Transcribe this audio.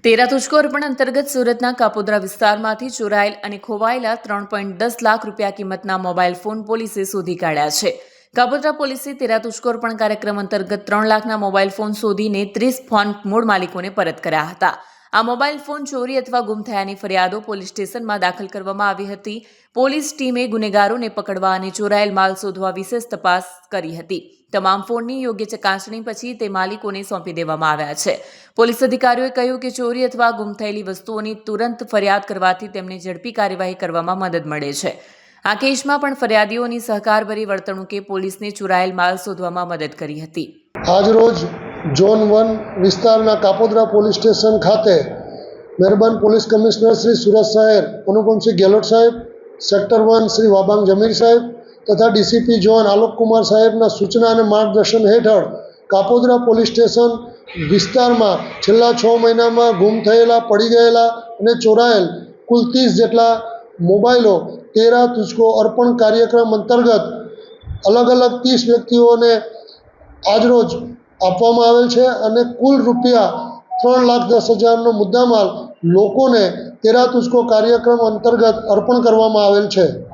તેરા તુજકો અર્પણ અંતર્ગત સુરતના કાપોદ્રા વિસ્તારમાંથી ચોરાયેલ અને ખોવાયેલા 3.10 લાખ રૂપિયા કિંમતના મોબાઈલ ફોન પોલીસે શોધી કાઢ્યા છે. કાપોદ્રા પોલીસે તેરા તુજકો અર્પણ કાર્યક્રમ અંતર્ગત 3 લાખના મોબાઈલ ફોન શોધીને 30 ફોન મૂળ માલિકોને પરત કર્યા હતા. આ મોબાઈલ ફોન ચોરી અથવા ગુમ થયાની ફરિયાદો પોલીસ સ્ટેશનમાં દાખલ કરવામાં આવી હતી. પોલીસ ટીમે ગુનેગારોને પકડવા અને ચોરાયેલ માલ શોધવા વિશેષ તપાસ કરી હતી. તમામ ફોનની યોગ્ય ચકાસણી પછી તે માલિકોને સોંપી દેવામાં આવ્યા છે. પોલીસ અધિકારીઓએ કહ્યું કે ચોરી અથવા ગુમ થયેલી વસ્તુઓની તુરંત ફરિયાદ કરવાથી તેમને ઝડપી કાર્યવાહી કરવામાં મદદ મળે છે. આ કેસમાં પણ ફરિયાદીઓની સહકારભરી વર્તણૂકે પોલીસને ચોરાયેલ માલ શોધવામાં મદદ કરી હતી. આજરોજ ઝોન 1 વિસ્તારના કાપોદ્રા પોલીસ સ્ટેશન ખાતે મહેરબાન પોલીસ કમિશનર શ્રી સુરત શહેર અનુપમસિંહ ગેહલોત સાહેબ, સેક્ટર 1 શ્રી વાબાંગ જમીર સાહેબ તથા ડીસીપી ઝોન આલોક કુમાર સાહેબના સૂચના અને માર્ગદર્શન હેઠળ કાપોદ્રા પોલીસ સ્ટેશન વિસ્તારમાં છેલ્લા 6 મહિનામાં ગુમ થયેલા, પડી ગયેલા અને ચોરાયેલ કુલ 30 જેટલા મોબાઈલો તેરા તુજકો અર્પણ કાર્યક્રમ અંતર્ગત અલગ અલગ 30 વ્યક્તિઓને આજરોજ આપવામાં આવેલ છે અને કુલ રૂપિયા 3,10,000નો મુદ્દામાલ લોકોને તેરા તુજકો કાર્યક્રમ અંતર્ગત અર્પણ કરવામાં આવેલ છે.